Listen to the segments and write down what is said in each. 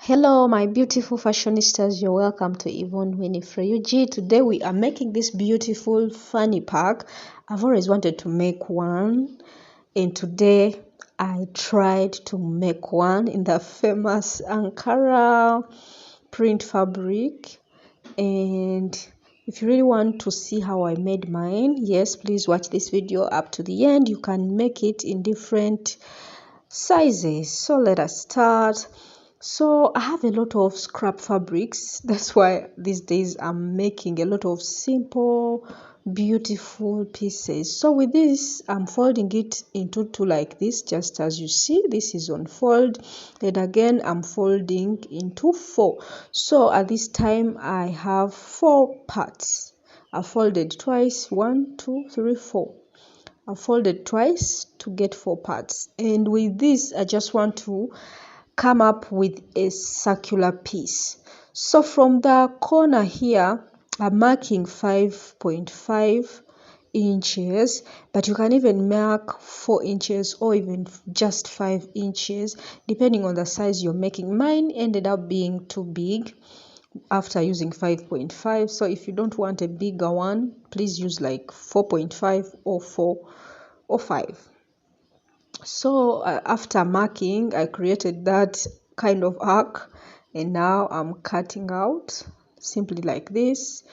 Hello my beautiful fashionistas, you're welcome to Yvonne Winifred. Today we are making this beautiful fanny pack. I've always wanted to make one, and today I tried to make one in the famous Ankara print fabric. And if you really want to see how I made mine, yes, please watch this video up to the end. You can make it in different sizes. So let us start. So I have a lot of scrap fabrics. That's why these days I'm making a lot of simple, beautiful pieces. So with this, I'm folding it into two like this, just as you see. This is on fold, and again I'm folding into four. So at this time I have 4 parts. I folded twice, 1, 2, 3, 4. I folded twice to get 4 parts, and with this I just want to come up with a circular piece. So from the corner here I'm marking 5.5 inches, but you can even mark 4 inches or even just 5 inches depending on the size you're making. Mine ended up being too big after using 5.5, so if you don't want a bigger one, please use like 4.5 or 4 or 5. So after marking, I created that kind of arc, and now I'm cutting out simply like this,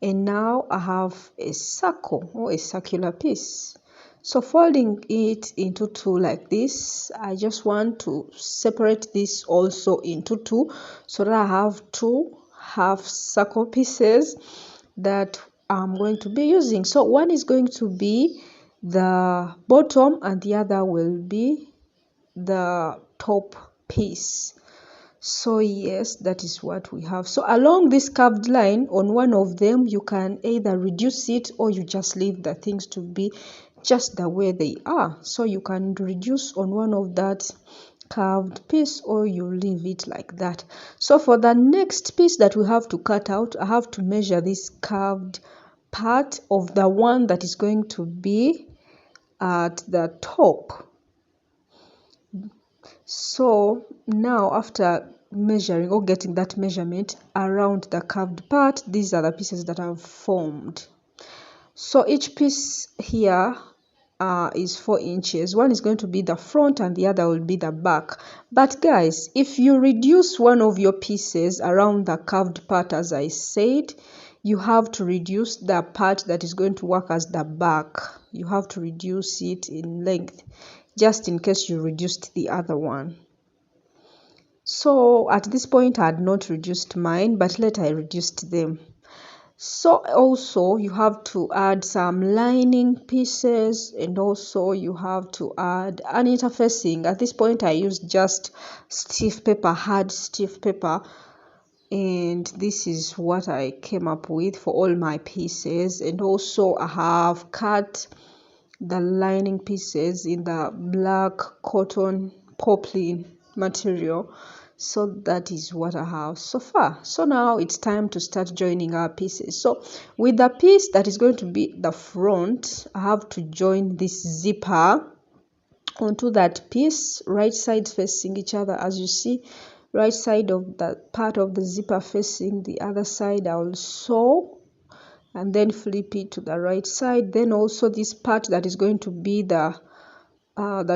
and now I have a circle or a circular piece. So folding it into 2 like this, I just want to separate this also into 2 so that I have 2 half circle pieces that I'm going to be using. So one is going to be the bottom and the other will be the top piece. So yes, that is what we have. So along this curved line on one of them, you can either reduce it or you just leave the things to be just the way they are. So you can reduce on one of that curved piece or you leave it like that. So for the next piece that we have to cut out, I have to measure this curved part of the one that is going to be at the top. So now after measuring or getting that measurement around the curved part, these are the pieces that I've formed. So each piece here is 4 inches. One is going to be the front and the other will be the back. But guys, if you reduce one of your pieces around the curved part, as I said, you have to reduce the part that is going to work as the back. You have to reduce it in length, just in case you reduced the other one. So at this point I had not reduced mine, but later I reduced them. So also you have to add some lining pieces, and also you have to add an interfacing. At this point I used just stiff paper, hard stiff paper, and this is what I came up with for all my pieces. And also I have cut the lining pieces in the black cotton poplin material. So that is what I have so far. So now it's time to start joining our pieces. So with the piece that is going to be the front, I have to join this zipper onto that piece, right sides facing each other. As you see, right side of that part of the zipper facing the other side, I will sew and then flip it to the right side. Then also this part that is going to be the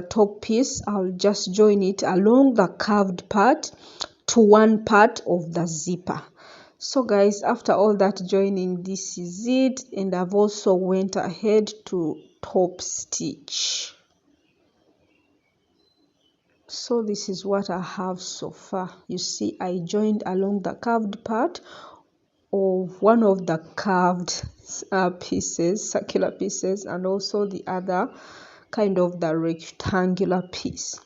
top piece, I'll just join it along the curved part to one part of the zipper. So guys, after all that joining, this is it, and I've also went ahead to top stitch. So this is what I have so far. You see, I joined along the curved part of one of the curved pieces, circular pieces, and also the other kind of the rectangular piece.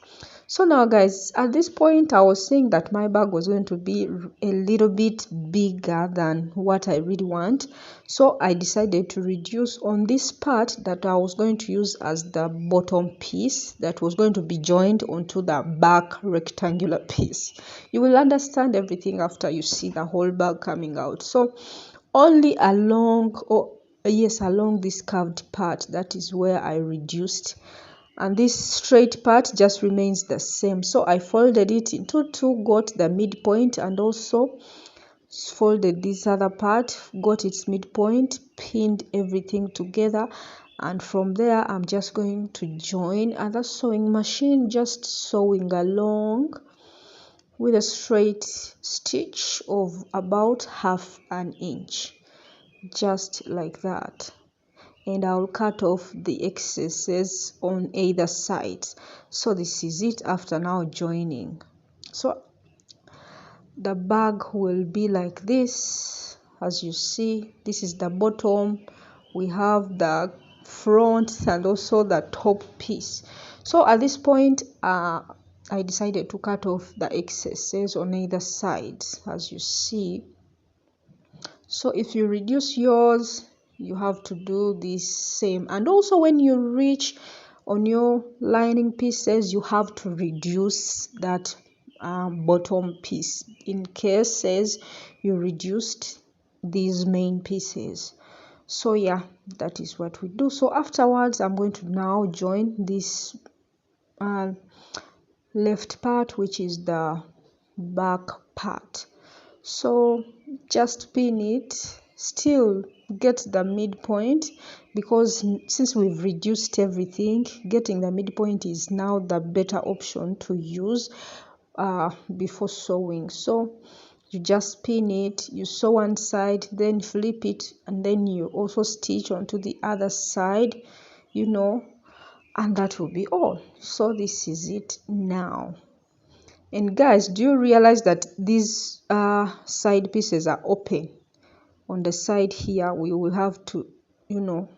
So now guys, at this point I was saying that my bag was going to be a little bit bigger than what I really want, so I decided to reduce on this part that I was going to use as the bottom piece that was going to be joined onto the back rectangular piece. You will understand everything after you see the whole bag coming out. So only along, along this curved part, that is where I reduced and this straight part just remains the same. So I folded it into two, got the midpoint, and also folded this other part, got its midpoint, pinned everything together, and from there I'm just going to join at the sewing machine, just sewing along with a straight stitch of about 1/2 inch, just like that. And I'll cut off the excesses on either side. So this is it after now joining. So the bag will be like this. As you see, this is the bottom, we have the front, and also the top piece. So at this point I decided to cut off the excesses on either side, as you see. So if you reduce yours, you have to do the same. And also when you reach on your lining pieces, you have to reduce that bottom piece in cases you reduced these main pieces. So yeah, that is what we do. So afterwards I'm going to now join this left part, which is the back part. So just pin it, still get the midpoint, because since we've reduced everything, getting the midpoint is now the better option to use before sewing. So you just pin it, you sew one side, then flip it, and then you also stitch onto the other side, you know, and that will be all. So this is it now. And guys, do you realize that these side pieces are open? On the side here we will have to, you know,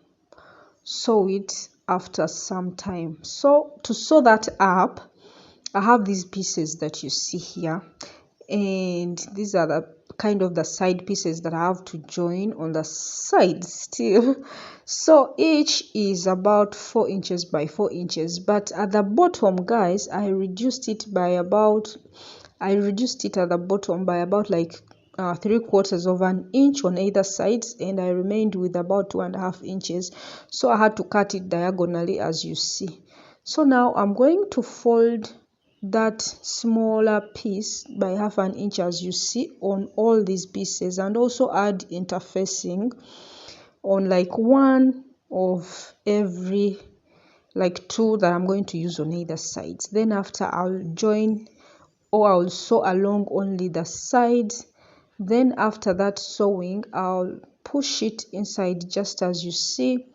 sew it after some time. So to sew that up, I have these pieces that you see here, and these are the kind of the side pieces that I have to join on the side still. So each is about 4 inches by 4 inches, but at the bottom, guys, I reduced it at the bottom by about like 3/4 of an inch on either sides, and I remained with about 2.5 inches. So I had to cut it diagonally, as you see. So now I'm going to fold that smaller piece by 1/2 inch, as you see, on all these pieces, and also add interfacing on like one of every, like 2 that I'm going to use on either sides. Then after I'll join, or I'll sew along only the sides. Then after that sewing, I'll push it inside, just as you see.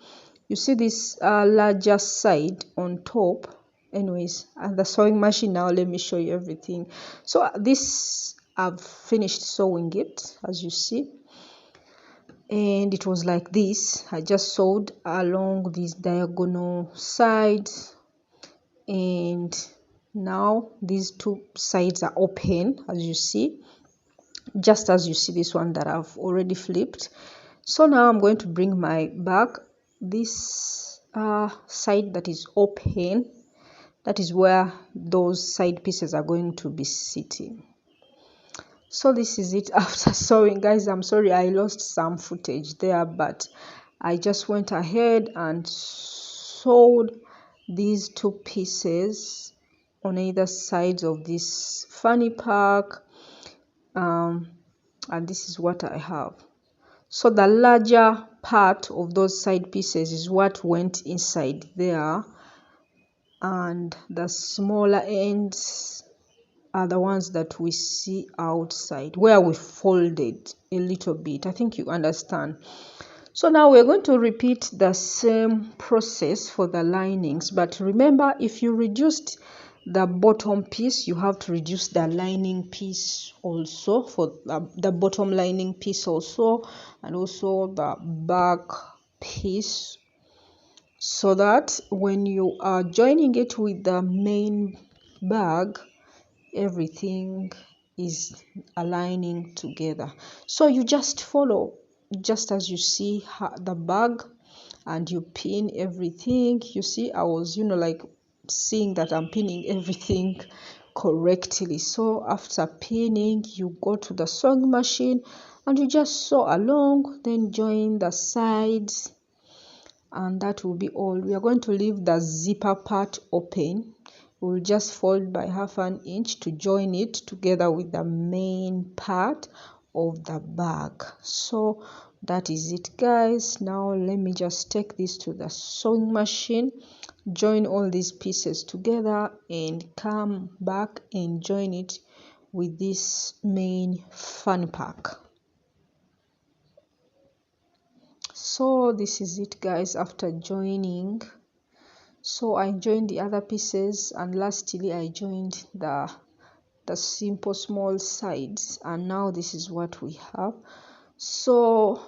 You see this larger side on top. Anyways, and the sewing machine, now let me show you everything. So this, I've finished sewing it, as you see, and it was like this. I just sewed along these diagonal sides, and now these 2 sides are open, as you see, just as you see this one that I've already flipped. So now I'm going to bring my back, this side that is open, that is where those side pieces are going to be sitting. So this is it after sewing, guys. I'm sorry I lost some footage there, but I just went ahead and sewed these 2 pieces on either sides of this fanny pack, and this is what I have. So the larger part of those side pieces is what went inside there, and the smaller ends are the ones that we see outside, where we folded a little bit. I think you understand. So now we're going to repeat the same process for the linings, but remember, if you reduced the bottom piece, you have to reduce the lining piece also, for the bottom lining piece also, and also the back piece, so that when you are joining it with the main bag, everything is aligning together. So you just follow, just as you see the bag, and you pin everything. You see, I was, you know, like seeing that I'm pinning everything correctly. So after pinning, you go to the sewing machine and you just sew along, then join the sides, and that will be all. We are going to leave the zipper part open. We'll just fold by 1/2 inch to join it together with the main part of the bag. So that is it, guys. Now let me just take this to the sewing machine, join all these pieces together, and come back and join it with this main fanny pack. So this is it, guys, after joining. So I joined the other pieces, and lastly I joined the simple small sides, and now this is what we have. So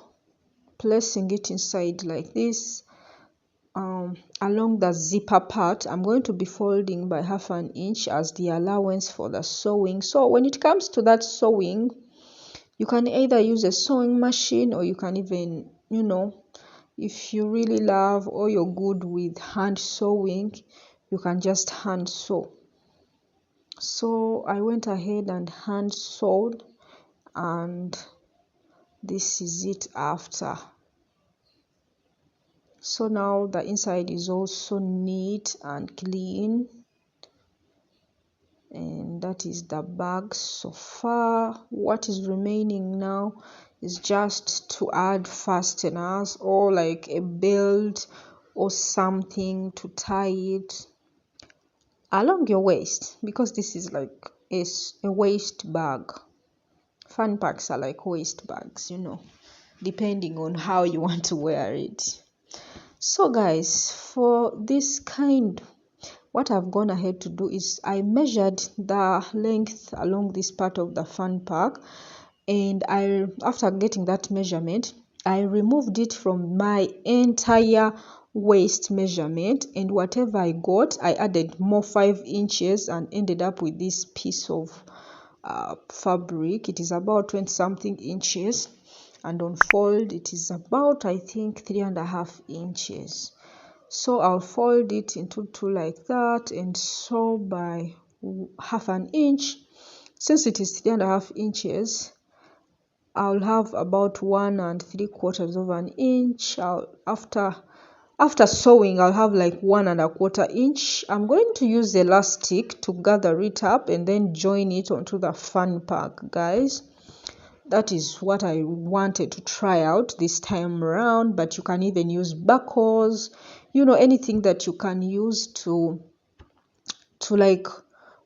placing it inside like this, along the zipper part, I'm going to be folding by 1/2 inch as the allowance for the sewing. So when it comes to that sewing, you can either use a sewing machine, or you can even, if you really love or you're good with hand sewing, you can just hand sew. So I went ahead and hand sewed, and this is it after. So now the inside is also neat and clean, and that is the bag so far. What is remaining now is just to add fasteners, or like a belt or something to tie it along your waist, because this is like a waist bag. Fan packs are like waist bags, depending on how you want to wear it. So guys, for this kind, what I've gone ahead to do is I measured the length along this part of the fan pack, and after getting that measurement, I removed it from my entire waist measurement, and whatever I got, I added more 5 inches and ended up with this piece of fabric. It is about 20 something inches, and on fold it is about, I think, 3.5 inches. So I'll fold it into two like that and sew by 1/2 inch. Since it is 3.5 inches, I'll have about 1 3/4 inch. After sewing, I'll have like 1 1/4 inch. I'm going to use elastic to gather it up and then join it onto the fan pack, guys. That is what I wanted to try out this time around, but you can even use buckles, anything that you can use to like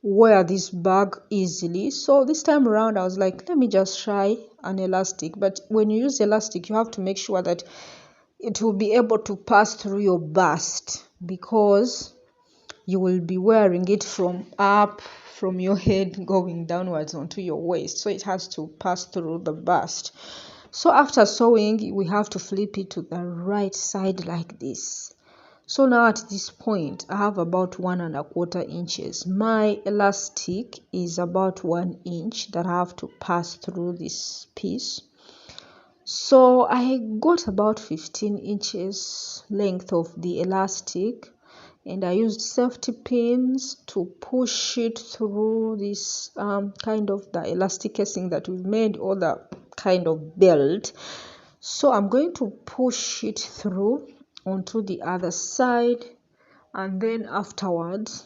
wear this bag easily. So this time around I was like, let me just try an elastic. But when you use elastic, you have to make sure that it will be able to pass through your bust, because you will be wearing it from your head going downwards onto your waist, so it has to pass through the bust. So after sewing, we have to flip it to the right side like this. So now at this point, I have about 1 1/4 inches. My elastic is about 1 inch that I have to pass through this piece. So I got about 15 inches length of the elastic, and I used safety pins to push it through this kind of the elastic casing that we've made, or the kind of belt. So I'm going to push it through onto the other side, and then afterwards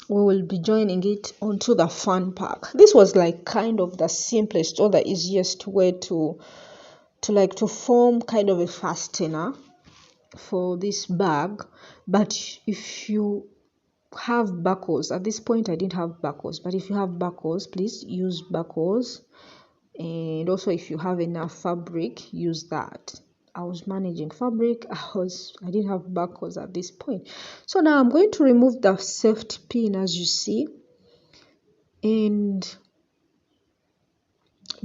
we will be joining it onto the fan pack. This was like kind of the simplest or the easiest way to form kind of a fastener for this bag. But if you have buckles, at this point I didn't have buckles, but if you have buckles, please use buckles. And also, if you have enough fabric, use that. I was managing fabric, I didn't have buckles at this point. So now I'm going to remove the safety pin, as you see, and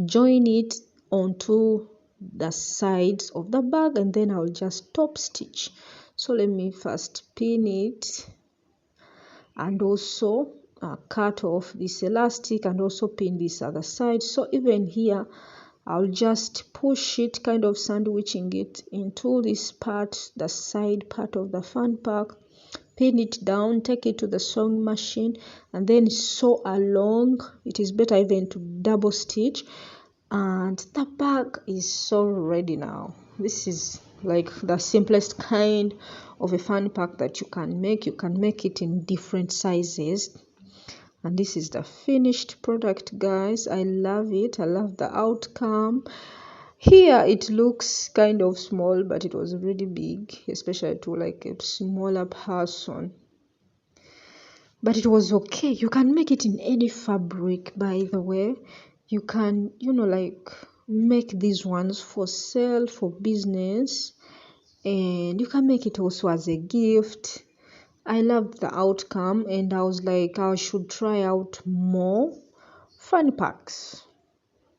join it onto the sides of the bag, and then I'll just top stitch. So let me first pin it, and also cut off this elastic, and also pin this other side. So even here I'll just push it, kind of sandwiching it into this part, the side part of the fan pack, pin it down, take it to the sewing machine, and then sew along. It is better even to double stitch, and the bag is so ready now. This is like the simplest kind of a fanny pack that you can make. You can make it in different sizes. And this is the finished product, guys. I love it. I love the outcome. Here it looks kind of small, but it was really big, especially to like a smaller person. But it was okay. You can make it in any fabric, by the way. You can, like make these ones for sale, for business, and you can make it also as a gift. I loved the outcome, and I was like, I should try out more fanny packs.